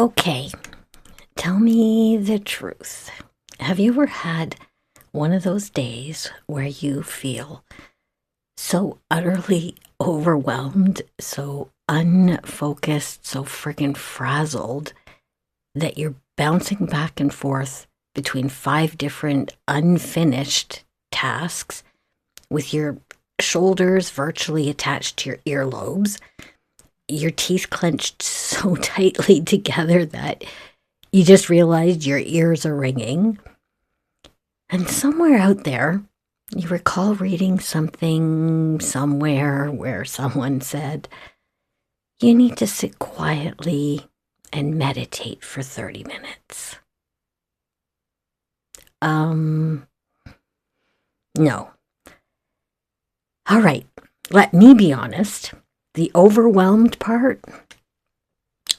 Okay, tell me the truth. Have you ever had one of those days where you feel so utterly overwhelmed, so unfocused, so friggin' frazzled that you're bouncing back and forth between 5 different unfinished tasks with your shoulders virtually attached to your earlobes, your teeth clenched so tightly together that you just realized your ears are ringing. And somewhere out there, you recall reading something somewhere where someone said, you need to sit quietly and meditate for 30 minutes. No. All right, let me be honest. The overwhelmed part,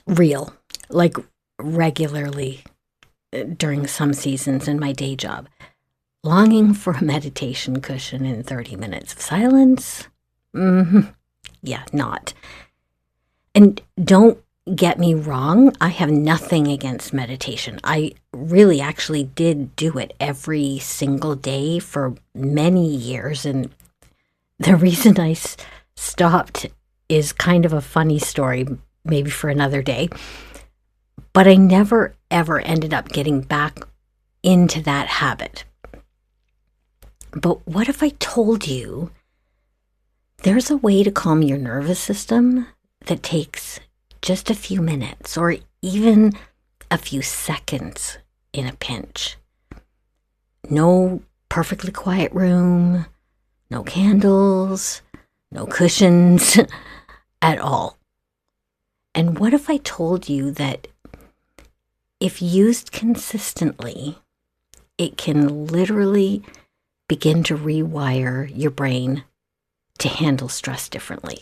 real, like regularly during some seasons in my day job. Longing for a meditation cushion in 30 minutes of silence? Yeah, not. And don't get me wrong, I have nothing against meditation. I really actually did do it every single day for many years. And the reason I stopped is kind of a funny story, maybe for another day. But I never, ever ended up getting back into that habit. But what if I told you there's a way to calm your nervous system that takes just a few minutes or even a few seconds in a pinch? No perfectly quiet room, no candles, no cushions at all. And what if I told you that if used consistently, it can literally begin to rewire your brain to handle stress differently?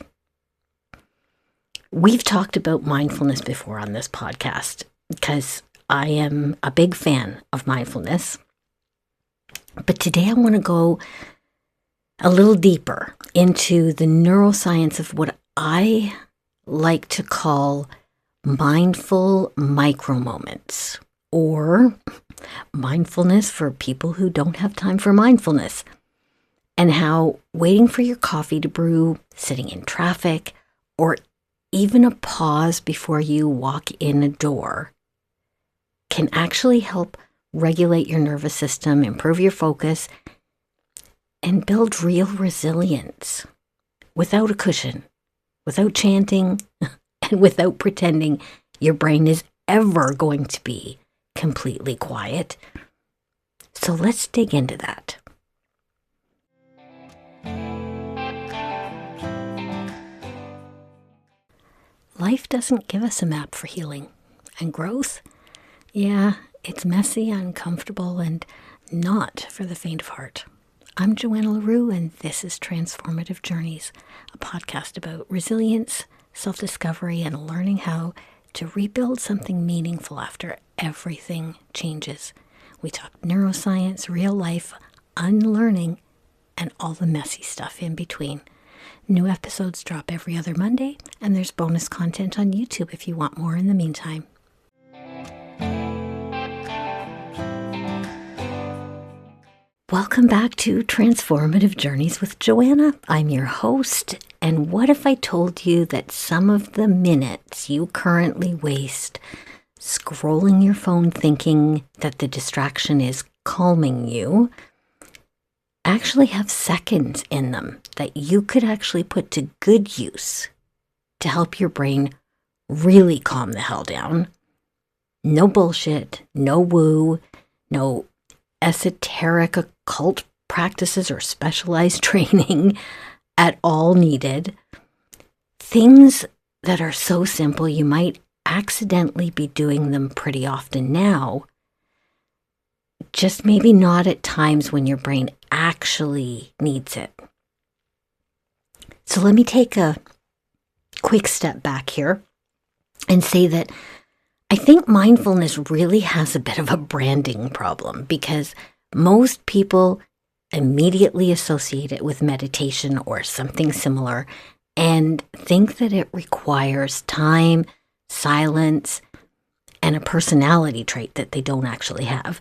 We've talked about mindfulness before on this podcast because I am a big fan of mindfulness. But today I want to go a little deeper into the neuroscience of what I like to call mindful micro moments, or mindfulness for people who don't have time for mindfulness, and how waiting for your coffee to brew, sitting in traffic, or even a pause before you walk in a door can actually help regulate your nervous system, improve your focus, and build real resilience without a cushion, without chanting, and without pretending your brain is ever going to be completely quiet. So let's dig into that. Life doesn't give us a map for healing and growth. Yeah, it's messy, uncomfortable, and not for the faint of heart. I'm Johanna, and this is Transformative Journeys, a podcast about resilience, self-discovery, and learning how to rebuild something meaningful after everything changes. We talk neuroscience, real life, unlearning, and all the messy stuff in between. New episodes drop every other Monday, and there's bonus content on YouTube if you want more in the meantime. Welcome back to Transformative Journeys with Johanna. I'm your host, and what if I told you that some of the minutes you currently waste scrolling your phone thinking that the distraction is calming you actually have seconds in them that you could actually put to good use to help your brain really calm the hell down? No bullshit, no woo, no esoteric occult practices or specialized training at all needed. Things that are so simple you might accidentally be doing them pretty often now, just maybe not at times when your brain actually needs it. So let me take a quick step back here and say that I think mindfulness really has a bit of a branding problem because most people immediately associate it with meditation or something similar and think that it requires time, silence, and a personality trait that they don't actually have.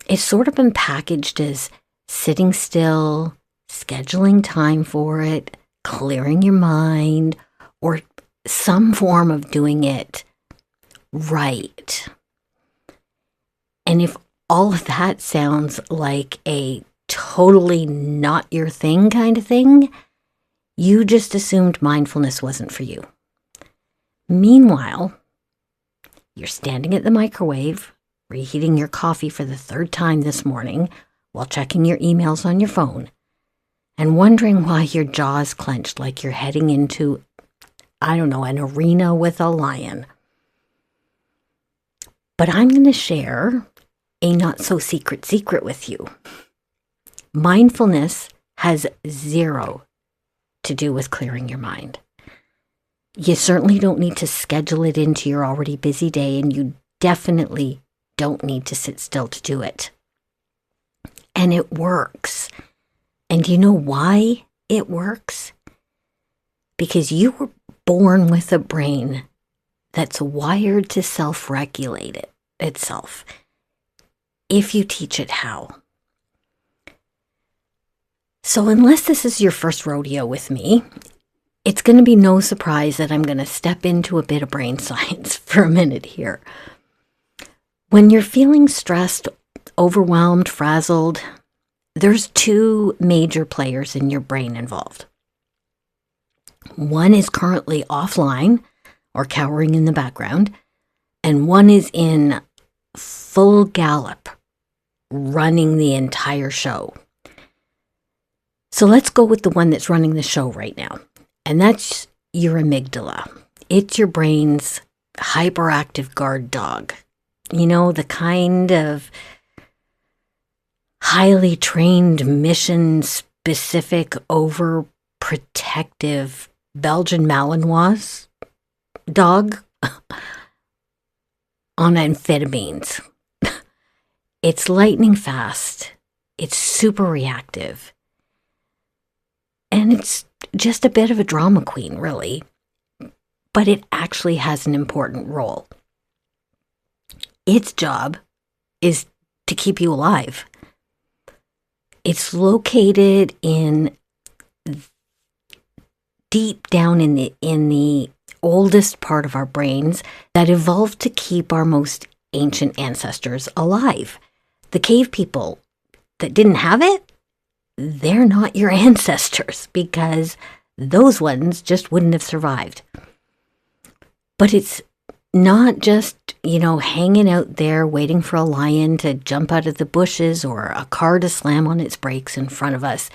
It's sort of been packaged as sitting still, scheduling time for it, clearing your mind, or some form of doing it right. And if all of that sounds like a totally not your thing kind of thing, you just assumed mindfulness wasn't for you. Meanwhile, you're standing at the microwave, reheating your coffee for the third time this morning while checking your emails on your phone and wondering why your jaw is clenched like you're heading into, an arena with a lion. But I'm going to share a not-so-secret secret with you. Mindfulness has zero to do with clearing your mind. You certainly don't need to schedule it into your already busy day, and you definitely don't need to sit still to do it. And it works. And do you know why it works? Because you were born with a brain that's wired to self-regulate itself, if you teach it how. So unless this is your first rodeo with me, it's going to be no surprise that I'm going to step into a bit of brain science for a minute here. When you're feeling stressed, overwhelmed, frazzled, there's two major players in your brain involved. One is currently offline or cowering in the background, and one is in full gallop, running the entire show. So let's go with the one that's running the show right now, and that's your amygdala. It's your brain's hyperactive guard dog. You know, the kind of highly trained, mission-specific, overprotective Belgian Malinois dog on amphetamines. It's lightning fast. It's super reactive. And it's just a bit of a drama queen, really. But it actually has an important role. Its job is to keep you alive. It's located in deep down in the oldest part of our brains that evolved to keep our most ancient ancestors alive. The cave people that didn't have it, they're not your ancestors because those ones just wouldn't have survived. But it's not just, hanging out there waiting for a lion to jump out of the bushes or a car to slam on its brakes in front of us.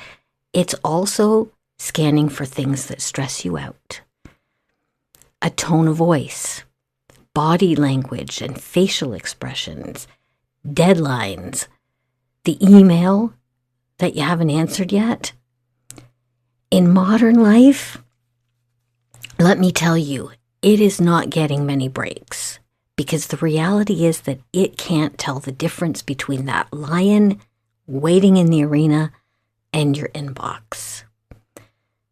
It's also scanning for things that stress you out. A tone of voice, body language and facial expressions, deadlines, the email that you haven't answered yet. In modern life, let me tell you, it is not getting many breaks because the reality is that it can't tell the difference between that lion waiting in the arena and your inbox.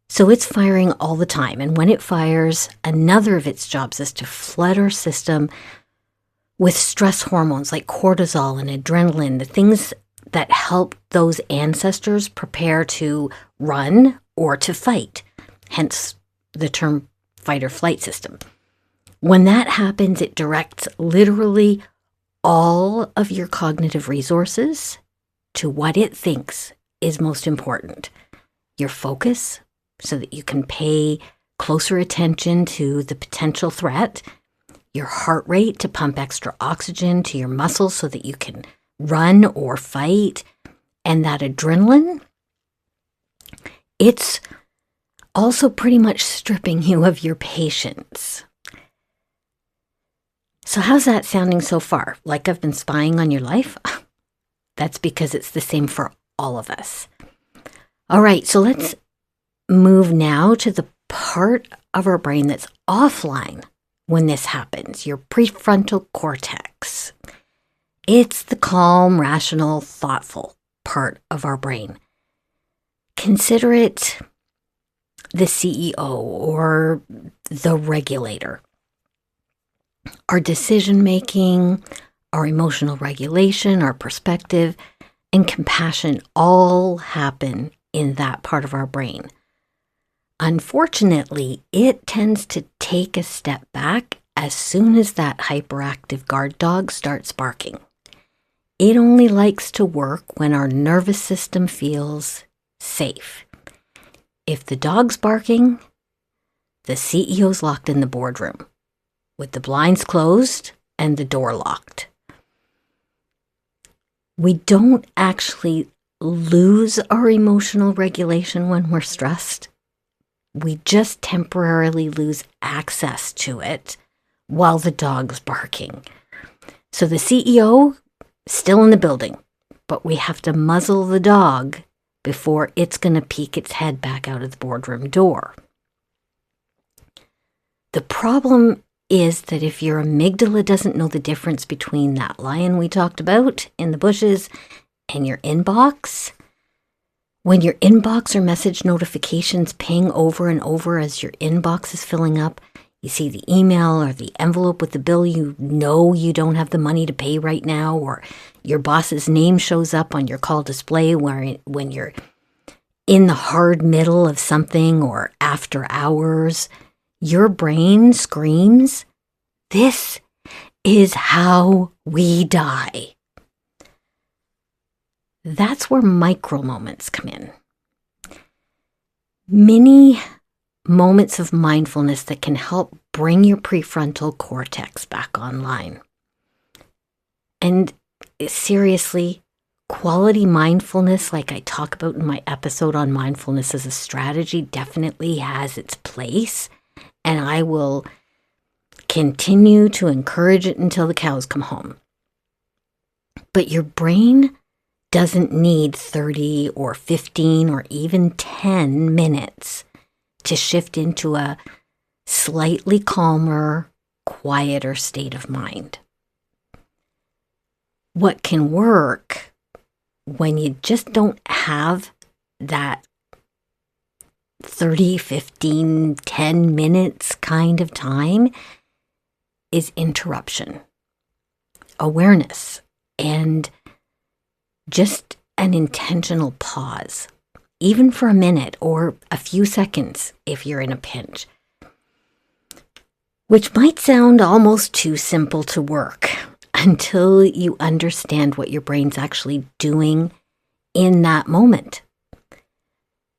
So it's firing all the time, and when it fires, another of its jobs is to flood our system with stress hormones like cortisol and adrenaline, the things that help those ancestors prepare to run or to fight, hence the term fight or flight system. When that happens, it directs literally all of your cognitive resources to what it thinks is most important. Your focus, so that you can pay closer attention to the potential threat, your heart rate to pump extra oxygen to your muscles so that you can run or fight, and that adrenaline, it's also pretty much stripping you of your patience. So how's that sounding so far? Like I've been spying on your life? That's because it's the same for all of us. All right, so let's move now to the part of our brain that's offline when this happens, your prefrontal cortex. It's the calm, rational, thoughtful part of our brain. Consider it the CEO or the regulator. Our decision making, our emotional regulation, our perspective, and compassion all happen in that part of our brain. Unfortunately, it tends to take a step back as soon as that hyperactive guard dog starts barking. It only likes to work when our nervous system feels safe. If the dog's barking, the CEO's locked in the boardroom, with the blinds closed and the door locked. We don't actually lose our emotional regulation when we're stressed. We just temporarily lose access to it while the dog's barking. So the CEO, still in the building, but we have to muzzle the dog before it's going to peek its head back out of the boardroom door. The problem is that if your amygdala doesn't know the difference between that lion we talked about in the bushes and your inbox, when your inbox or message notifications ping over and over as your inbox is filling up, you see the email or the envelope with the bill you know you don't have the money to pay right now, or your boss's name shows up on your call display when you're in the hard middle of something or after hours, your brain screams, "This is how we die." That's where micro moments come in. Mini moments of mindfulness that can help bring your prefrontal cortex back online. And seriously, quality mindfulness, like I talk about in my episode on mindfulness as a strategy, definitely has its place. And I will continue to encourage it until the cows come home. But your brain doesn't need 30 or 15 or even 10 minutes to shift into a slightly calmer, quieter state of mind. What can work when you just don't have that 30, 15, 10 minutes kind of time is interruption, awareness, and just an intentional pause, even for a minute or a few seconds if you're in a pinch, which might sound almost too simple to work until you understand what your brain's actually doing in that moment.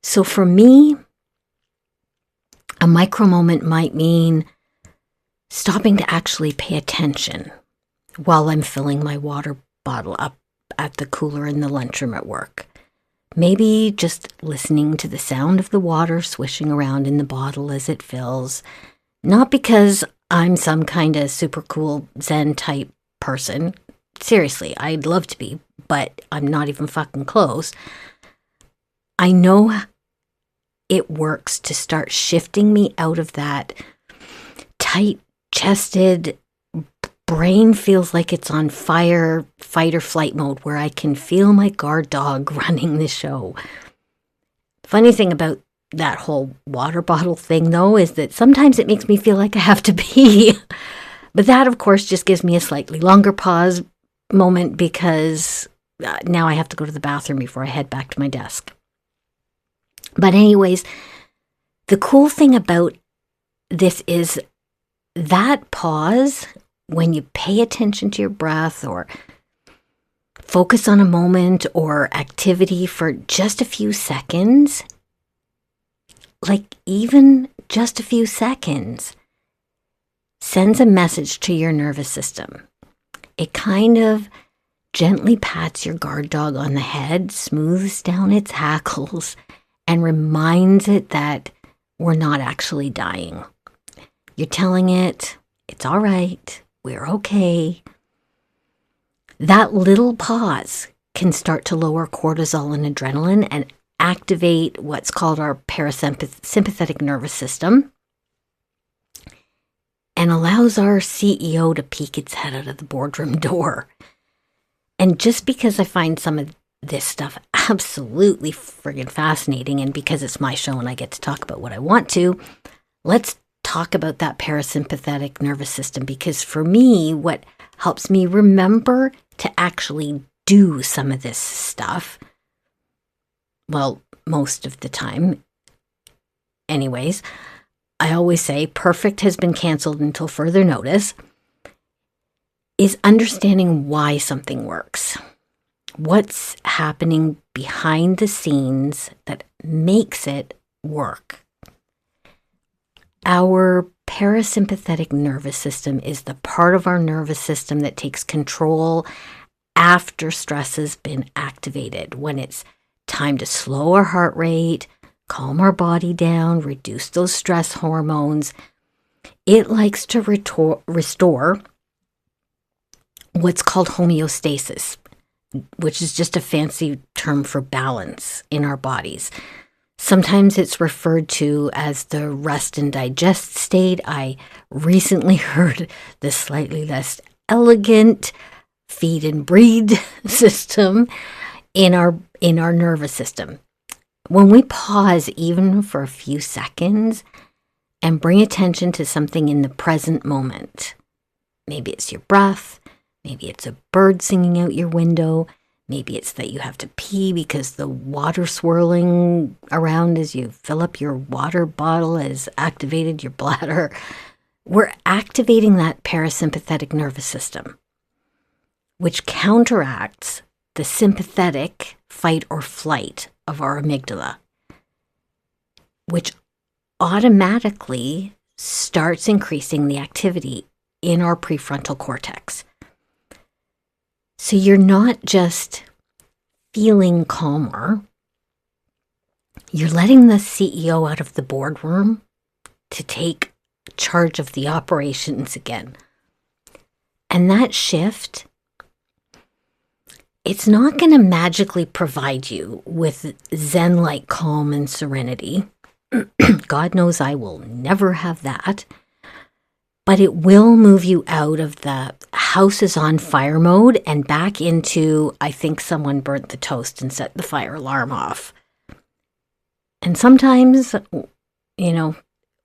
So for me, a micro moment might mean stopping to actually pay attention while I'm filling my water bottle up at the cooler in the lunchroom at work. Maybe just listening to the sound of the water swishing around in the bottle as it fills, not because I'm some kind of super cool Zen type person. Seriously, I'd love to be, but I'm not even fucking close. I know it works to start shifting me out of that tight-chested, brain feels like it's on fire, fight or flight mode, where I can feel my guard dog running the show. Funny thing about that whole water bottle thing, though, is that sometimes it makes me feel like I have to pee. But that, of course, just gives me a slightly longer pause moment because now I have to go to the bathroom before I head back to my desk. But anyways, the cool thing about this is that pause, when you pay attention to your breath or focus on a moment or activity for just a few seconds, like even just a few seconds, sends a message to your nervous system. It kind of gently pats your guard dog on the head, smooths down its hackles, and reminds it that we're not actually dying. You're telling it, it's all right, we're okay. That little pause can start to lower cortisol and adrenaline and activate what's called our parasympathetic nervous system and allows our CEO to peek its head out of the boardroom door. And just because I find some of this stuff absolutely friggin' fascinating, and because it's my show and I get to talk about what I want to, let's talk about that parasympathetic nervous system, because for me, what helps me remember to actually do some of this stuff, well, most of the time, anyways, I always say perfect has been canceled until further notice, is understanding why something works. What's happening behind the scenes that makes it work? Our parasympathetic nervous system is the part of our nervous system that takes control after stress has been activated, when it's time to slow our heart rate, calm our body down, reduce those stress hormones. It likes to restore what's called homeostasis, which is just a fancy term for balance in our bodies. Sometimes it's referred to as the rest and digest state. I recently heard the slightly less elegant feed and breathe system in our nervous system. When we pause even for a few seconds and bring attention to something in the present moment, maybe it's your breath, maybe it's a bird singing out your window, maybe it's that you have to pee because the water swirling around as you fill up your water bottle has activated your bladder. We're activating that parasympathetic nervous system, which counteracts the sympathetic fight or flight of our amygdala, which automatically starts increasing the activity in our prefrontal cortex. So you're not just feeling calmer, you're letting the CEO out of the boardroom to take charge of the operations again. And that shift, it's not going to magically provide you with Zen-like calm and serenity. God knows I will never have that. But it will move you out of the house is on fire mode and back into, I think someone burnt the toast and set the fire alarm off. And sometimes,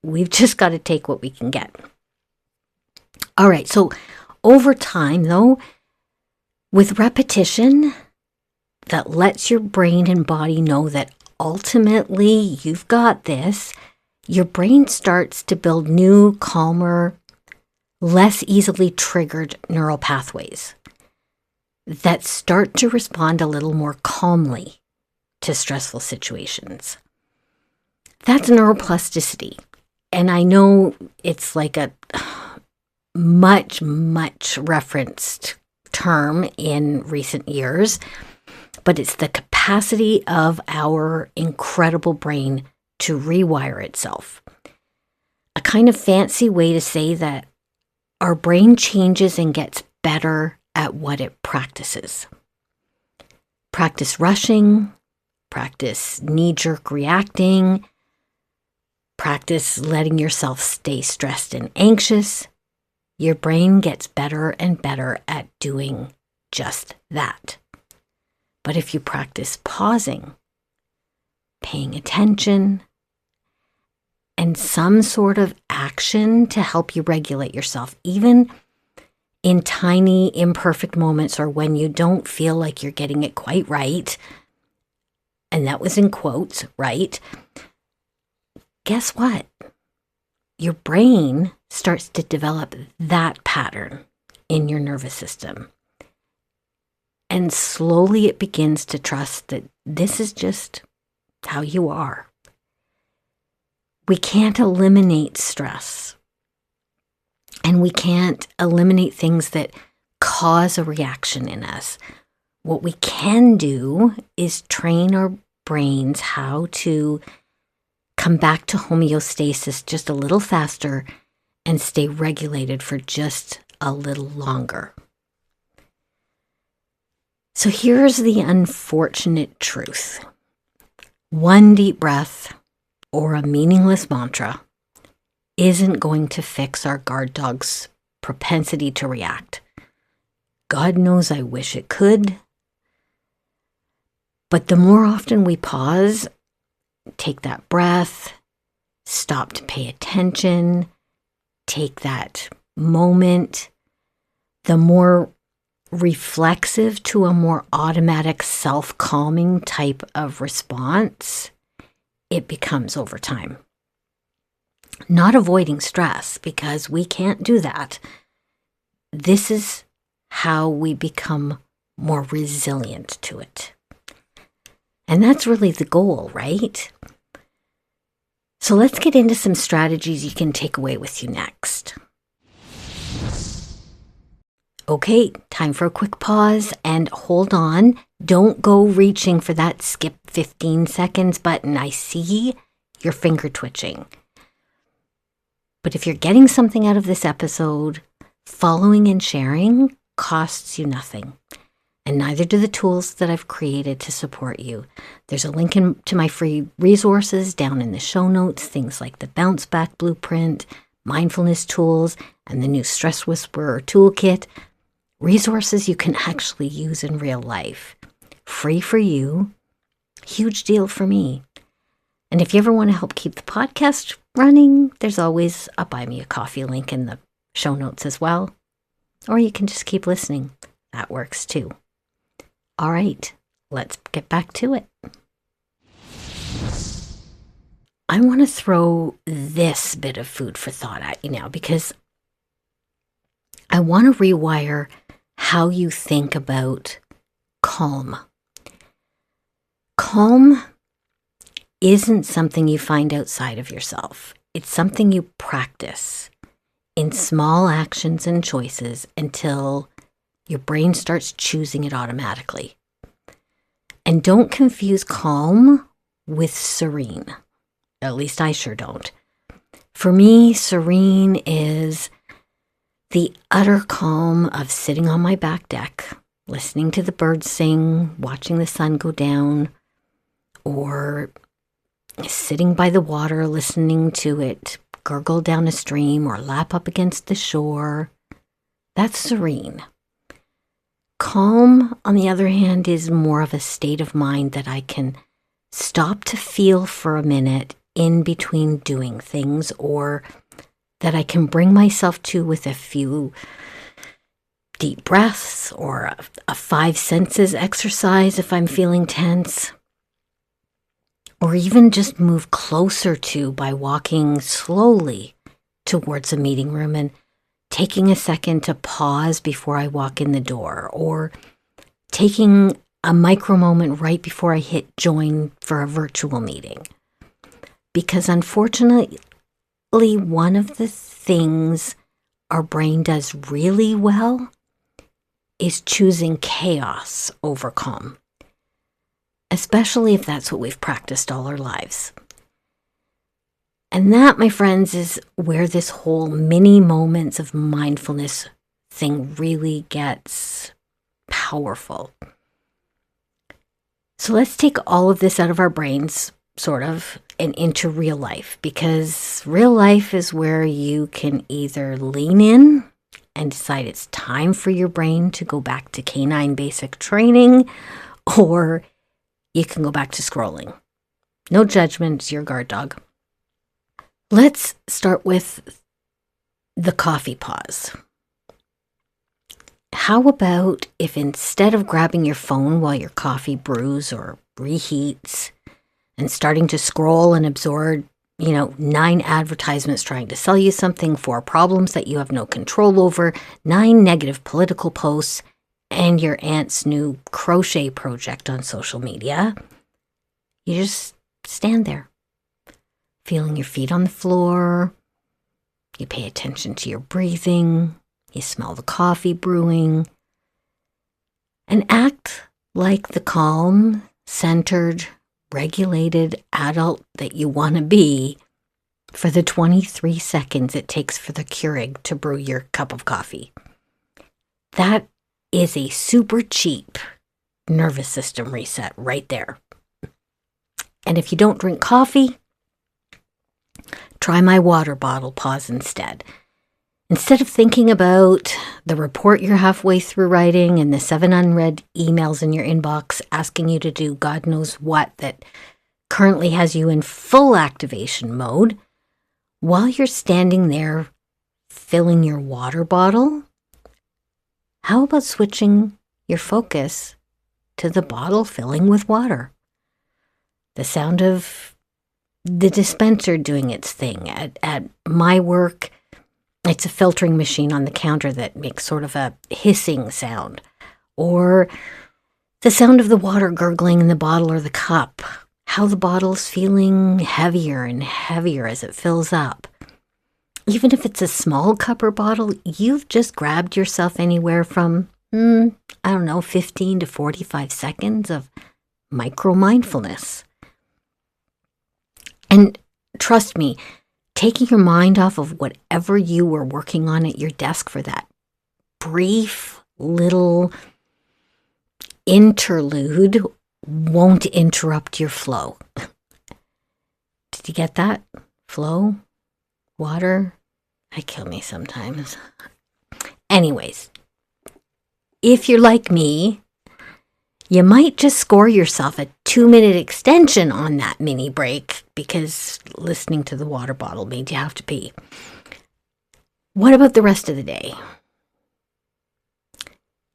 we've just got to take what we can get. All right, so over time, though, with repetition that lets your brain and body know that ultimately you've got this, your brain starts to build new, calmer, less easily triggered neural pathways that start to respond a little more calmly to stressful situations. That's neuroplasticity. And I know it's like a much referenced term in recent years, but it's the capacity of our incredible brain to rewire itself. A kind of fancy way to say that our brain changes and gets better at what it practices. Practice rushing, practice knee-jerk reacting, practice letting yourself stay stressed and anxious. Your brain gets better and better at doing just that. But if you practice pausing, paying attention, and some sort of action to help you regulate yourself, even in tiny, imperfect moments or when you don't feel like you're getting it quite right, and that was in quotes, right? Guess what? Your brain starts to develop that pattern in your nervous system. And slowly it begins to trust that this is just how you are. We can't eliminate stress. And we can't eliminate things that cause a reaction in us. What we can do is train our brains how to come back to homeostasis just a little faster and stay regulated for just a little longer. So here's the unfortunate truth. One deep breath or a meaningless mantra isn't going to fix our guard dog's propensity to react. God knows I wish it could. But the more often we pause, take that breath, stop to pay attention, take that moment, the more reflexive to a more automatic self-calming type of response it becomes over time. Not avoiding stress, because we can't do that. This is how we become more resilient to it. And that's really the goal, right? So let's get into some strategies you can take away with you next. Okay, time for a quick pause, and hold on. Don't go reaching for that skip 15 seconds button. I see your finger twitching. But if you're getting something out of this episode, following and sharing costs you nothing. And neither do the tools that I've created to support you. There's a link to my free resources down in the show notes, things like the Bounce Back Blueprint, mindfulness tools, and the new Stress Whisperer Toolkit. Resources you can actually use in real life. Free for you, huge deal for me. And if you ever want to help keep the podcast running, there's always a Buy Me a Coffee link in the show notes as well. Or you can just keep listening. That works too. All right, let's get back to it. I want to throw this bit of food for thought at you now, because I want to rewire how you think about calm. Calm isn't something you find outside of yourself. It's something you practice in small actions and choices until your brain starts choosing it automatically. And don't confuse calm with serene. At least I sure don't. For me, serene is the utter calm of sitting on my back deck, listening to the birds sing, watching the sun go down, or sitting by the water, listening to it gurgle down a stream or lap up against the shore. That's serene. Calm, on the other hand, is more of a state of mind that I can stop to feel for a minute in between doing things, or that I can bring myself to with a few deep breaths or a 5 senses exercise if I'm feeling tense, or even just move closer to by walking slowly towards a meeting room and taking a second to pause before I walk in the door, or taking a micro moment right before I hit join for a virtual meeting. Because unfortunately, one of the things our brain does really well is choosing chaos over calm, especially if that's what we've practiced all our lives. And that, my friends, is where this whole mini moments of mindfulness thing really gets powerful. So let's take all of this out of our brains, sort of, and into real life, because real life is where you can either lean in and decide it's time for your brain to go back to canine basic training, or you can go back to scrolling. No judgment, it's your guard dog. Let's start with the coffee pause. How about if instead of grabbing your phone while your coffee brews or reheats and starting to scroll and absorb, 9 advertisements trying to sell you something, 4 problems that you have no control over, 9 negative political posts, and your aunt's new crochet project on social media, you just stand there, feeling your feet on the floor. You pay attention to your breathing. You smell the coffee brewing. And act like the calm, centered, regulated adult that you want to be for the 23 seconds it takes for the Keurig to brew your cup of coffee. That is a super cheap nervous system reset right there. And if you don't drink coffee, try my water bottle pause instead. Instead of thinking about the report you're halfway through writing and the 7 unread emails in your inbox asking you to do God knows what that currently has you in full activation mode, while you're standing there filling your water bottle, how about switching your focus to the bottle filling with water? The sound of the dispenser doing its thing. At my work, it's a filtering machine on the counter that makes sort of a hissing sound. Or the sound of the water gurgling in the bottle or the cup. How the bottle's feeling heavier and heavier as it fills up. Even if it's a small cup or bottle, you've just grabbed yourself anywhere from, 15 to 45 seconds of micro-mindfulness. And trust me, taking your mind off of whatever you were working on at your desk for that brief little interlude won't interrupt your flow. Did you get that? Flow? Water? They kill me sometimes. Anyways, if you're like me, you might just score yourself a 2-minute extension on that mini break because listening to the water bottle made you have to pee. What about the rest of the day?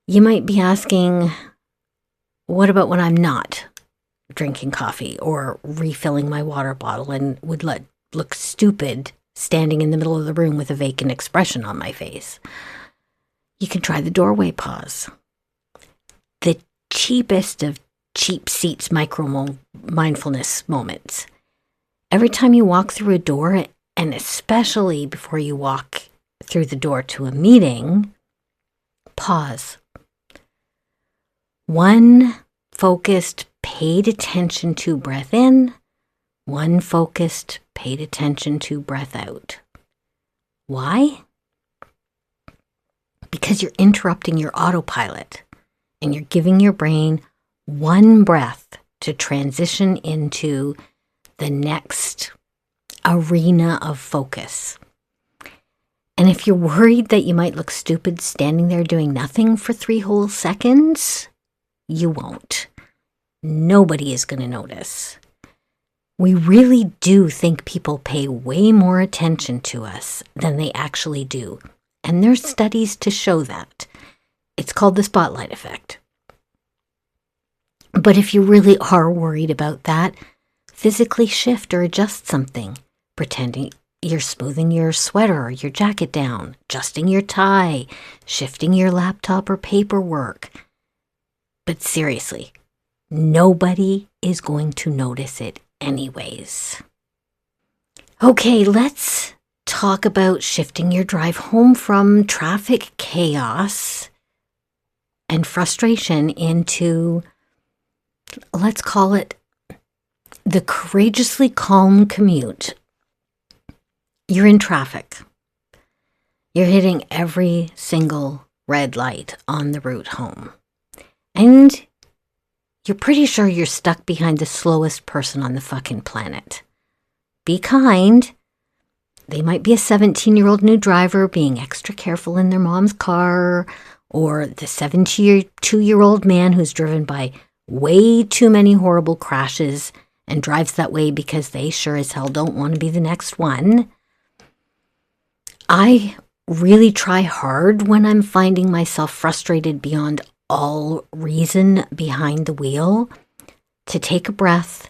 You might be asking, what about when I'm not drinking coffee or refilling my water bottle and would look stupid standing in the middle of the room with a vacant expression on my face? You can try the doorway pause. The cheapest of cheap seats mindfulness moments. Every time you walk through a door, and especially before you walk through the door to a meeting, pause. One focused, paid attention to breath in, one focused, paid attention to breath out. Why? Because you're interrupting your autopilot and you're giving your brain one breath to transition into the next arena of focus. And if you're worried that you might look stupid standing there doing nothing for 3 whole seconds, you won't. Nobody is going to notice. We really do think people pay way more attention to us than they actually do. And there's studies to show that. It's called the spotlight effect. But if you really are worried about that, physically shift or adjust something, pretending you're smoothing your sweater or your jacket down, adjusting your tie, shifting your laptop or paperwork. But seriously, nobody is going to notice it anyways. Okay, let's talk about shifting your drive home from traffic chaos and frustration into, let's call it, the courageously calm commute. You're in traffic. You're hitting every single red light on the route home. And you're pretty sure you're stuck behind the slowest person on the fucking planet. Be kind. They might be a 17-year-old new driver being extra careful in their mom's car, or the 72-year-old man who's driven by way too many horrible crashes and drives that way because they sure as hell don't want to be the next one. I really try hard when I'm finding myself frustrated beyond all reason behind the wheel to take a breath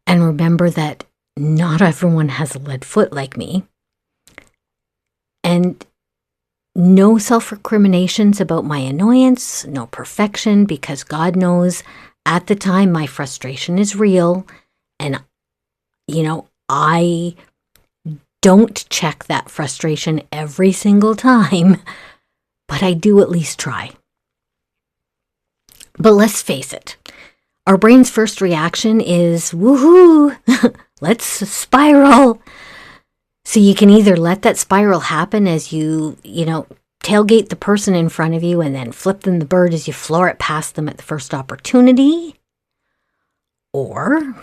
and remember that not everyone has a lead foot like me, and no self-recriminations about my annoyance, no perfection, because God knows at the time my frustration is real, and I don't check that frustration every single time, but I do at least try. But let's face it, our brain's first reaction is, woohoo, let's spiral. So you can either let that spiral happen as you tailgate the person in front of you and then flip them the bird as you floor it past them at the first opportunity. Or you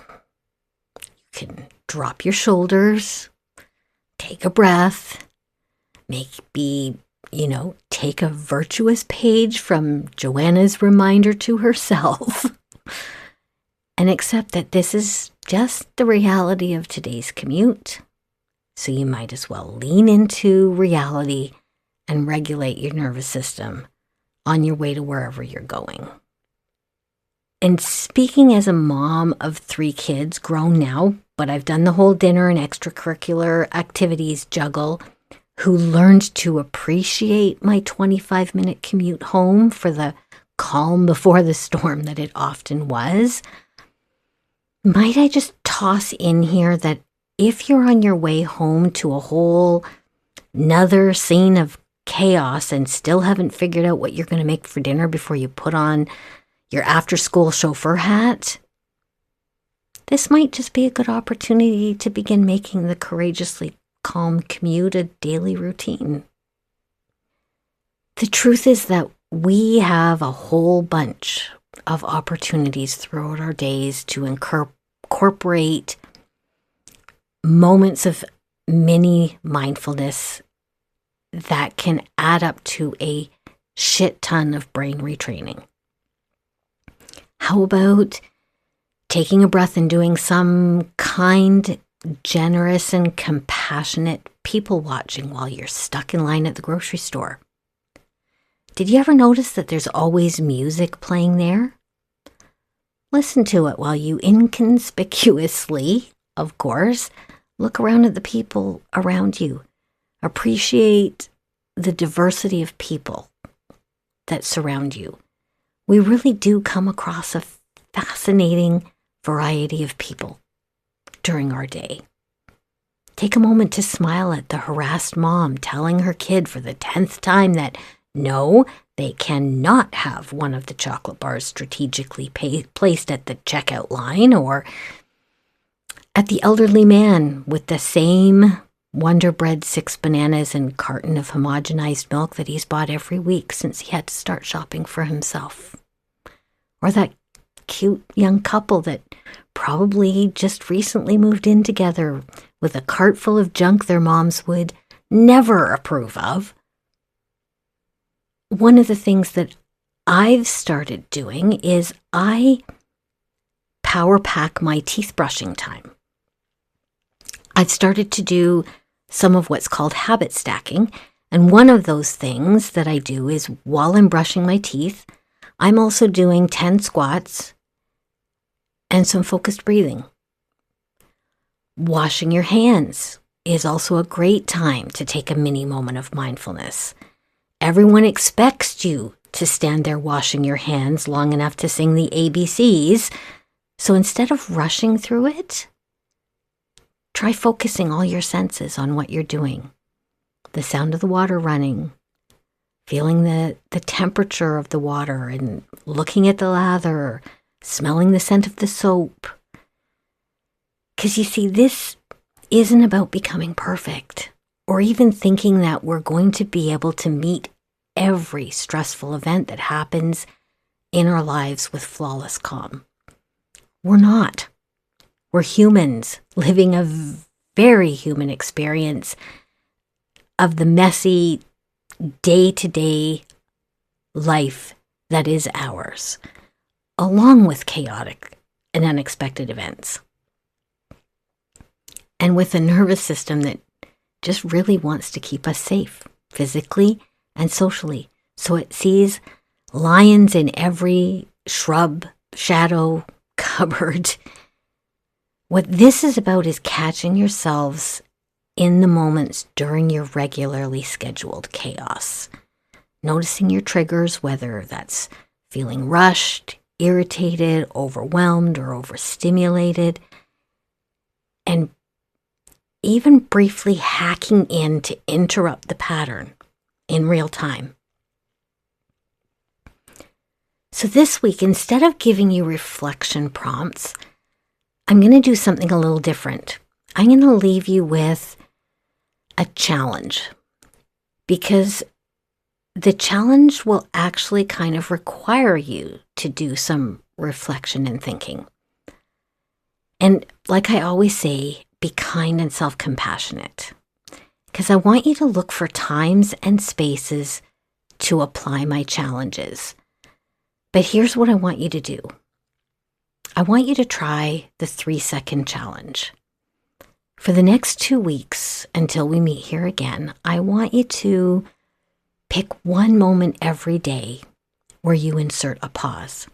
can drop your shoulders, take a breath, maybe take a virtuous page from Johanna's reminder to herself and accept that this is just the reality of today's commute. So you might as well lean into reality and regulate your nervous system on your way to wherever you're going. And speaking as a mom of 3 kids, grown now, but I've done the whole dinner and extracurricular activities juggle, who learned to appreciate my 25-minute commute home for the calm before the storm that it often was, might I just toss in here that if you're on your way home to a whole another scene of chaos and still haven't figured out what you're going to make for dinner before you put on your after-school chauffeur hat, this might just be a good opportunity to begin making the courageously calm commute a daily routine. The truth is that we have a whole bunch of opportunities throughout our days to incorporate moments of mini mindfulness that can add up to a shit ton of brain retraining. How about taking a breath and doing some kind, generous, and compassionate people watching while you're stuck in line at the grocery store? Did you ever notice that there's always music playing there? Listen to it while you inconspicuously, of course, look around at the people around you. Appreciate the diversity of people that surround you. We really do come across a fascinating variety of people during our day. Take a moment to smile at the harassed mom telling her kid for the 10th time that no, they cannot have one of the chocolate bars strategically placed at the checkout line, or at the elderly man with the same Wonder Bread 6 bananas and carton of homogenized milk that he's bought every week since he had to start shopping for himself. Or that cute young couple that probably just recently moved in together with a cart full of junk their moms would never approve of. One of the things that I've started doing is I power pack my teeth brushing time. I've started to do some of what's called habit stacking, and one of those things that I do is while I'm brushing my teeth, I'm also doing 10 squats and some focused breathing. Washing your hands is also a great time to take a mini moment of mindfulness. Everyone expects you to stand there washing your hands long enough to sing the ABCs, so instead of rushing through it, try focusing all your senses on what you're doing. The sound of the water running, feeling the temperature of the water and looking at the lather, smelling the scent of the soap. Because you see, this isn't about becoming perfect or even thinking that we're going to be able to meet every stressful event that happens in our lives with flawless calm. We're not. We're humans living a very human experience of the messy day-to-day life that is ours, along with chaotic and unexpected events. And with a nervous system that just really wants to keep us safe, physically and socially. So it sees lions in every shrub, shadow, cupboard. What this is about is catching yourselves in the moments during your regularly scheduled chaos. Noticing your triggers, whether that's feeling rushed, irritated, overwhelmed, or overstimulated, and even briefly hacking in to interrupt the pattern in real time. So this week, instead of giving you reflection prompts, I'm going to do something a little different. I'm going to leave you with a challenge, because the challenge will actually kind of require you to do some reflection and thinking. And like I always say, be kind and self-compassionate, because I want you to look for times and spaces to apply my challenges. But here's what I want you to do. I want you to try the 3-second challenge. For the next 2 weeks, until we meet here again, I want you to pick one moment every day where you insert a pause.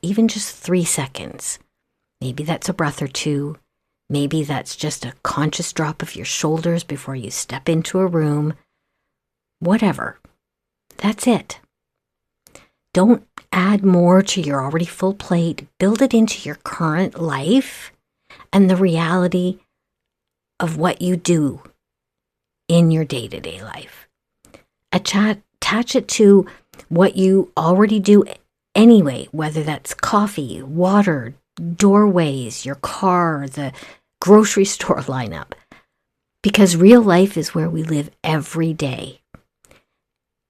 Even just 3 seconds. Maybe that's a breath or two. Maybe that's just a conscious drop of your shoulders before you step into a room. Whatever. That's it. Don't add more to your already full plate. Build it into your current life and the reality of what you do in your day-to-day life. Attach it to what you already do anyway, whether that's coffee, water, doorways, your car, the grocery store lineup. Because real life is where we live every day.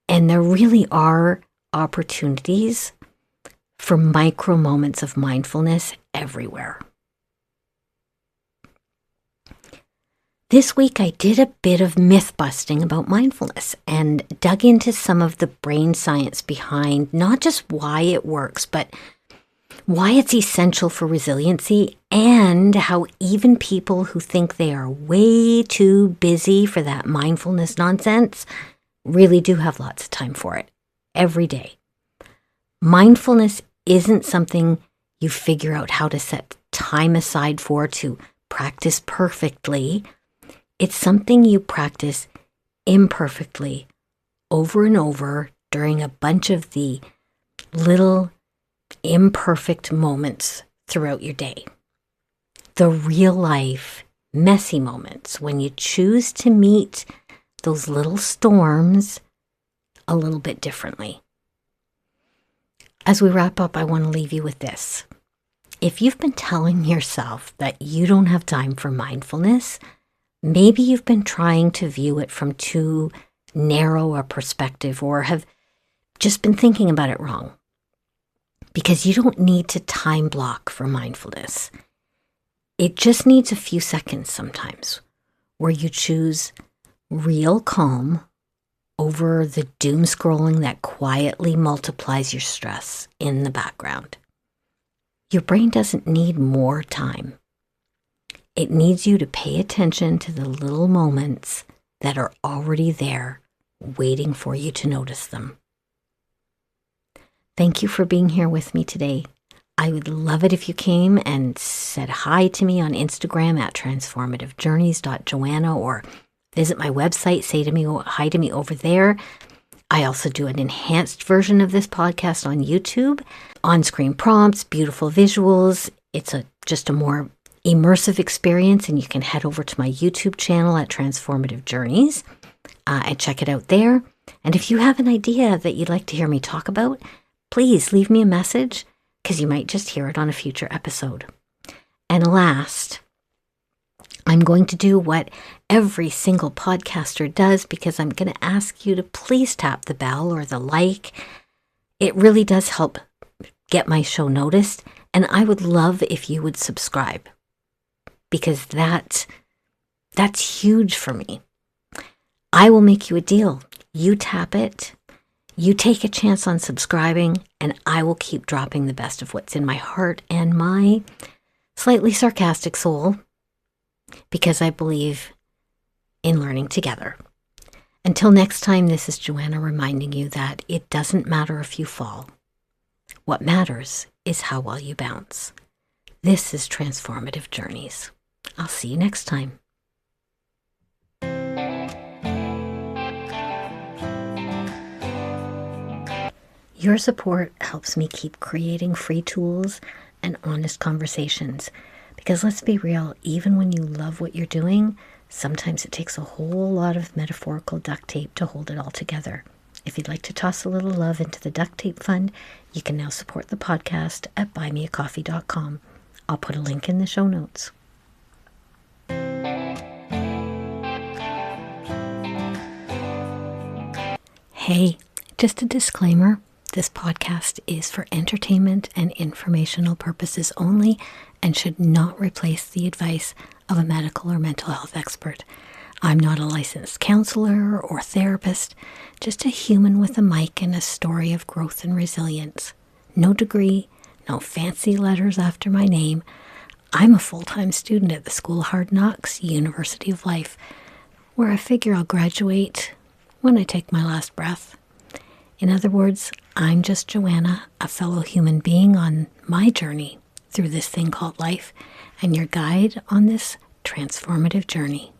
And there really are opportunities for micro moments of mindfulness everywhere. This week I did a bit of myth busting about mindfulness and dug into some of the brain science behind not just why it works, but why it's essential for resiliency, and how even people who think they are way too busy for that mindfulness nonsense really do have lots of time for it every day. Mindfulness isn't something you figure out how to set time aside for to practice perfectly. It's something you practice imperfectly over and over during a bunch of the little imperfect moments throughout your day. The real life, messy moments when you choose to meet those little storms a little bit differently. As we wrap up, I want to leave you with this. If you've been telling yourself that you don't have time for mindfulness, maybe you've been trying to view it from too narrow a perspective, or have just been thinking about it wrong. Because you don't need to time block for mindfulness. It just needs a few seconds sometimes where you choose real calm over the doom scrolling that quietly multiplies your stress in the background. Your brain doesn't need more time. It needs you to pay attention to the little moments that are already there, waiting for you to notice them. Thank you for being here with me today. I would love it if you came and said hi to me on Instagram at transformativejourneys.joanna, or visit my website, say to me, hi to me over there. I also do an enhanced version of this podcast on YouTube, on-screen prompts, beautiful visuals. It's just a more immersive experience, and you can head over to my YouTube channel at Transformative Journeys and check it out there. And if you have an idea that you'd like to hear me talk about, please leave me a message, because you might just hear it on a future episode. And last, I'm going to do what every single podcaster does, because I'm going to ask you to please tap the bell or the like. It really does help get my show noticed, and I would love if you would subscribe, because that's huge for me. I will make you a deal. You tap it. You take a chance on subscribing, and I will keep dropping the best of what's in my heart and my slightly sarcastic soul, because I believe in learning together. Until next time, this is Johanna reminding you that it doesn't matter if you fall. What matters is how well you bounce. This is Transformative Journeys. I'll see you next time. Your support helps me keep creating free tools and honest conversations. Because let's be real, even when you love what you're doing, sometimes it takes a whole lot of metaphorical duct tape to hold it all together. If you'd like to toss a little love into the duct tape fund, you can now support the podcast at buymeacoffee.com. I'll put a link in the show notes. Hey, just a disclaimer. This podcast is for entertainment and informational purposes only and should not replace the advice of a medical or mental health expert. I'm not a licensed counselor or therapist, just a human with a mic and a story of growth and resilience. No degree, no fancy letters after my name. I'm a full-time student at the School of Hard Knocks, University of Life, where I figure I'll graduate when I take my last breath. In other words, I'm just Johanna, a fellow human being on my journey through this thing called life, and your guide on this transformative journey.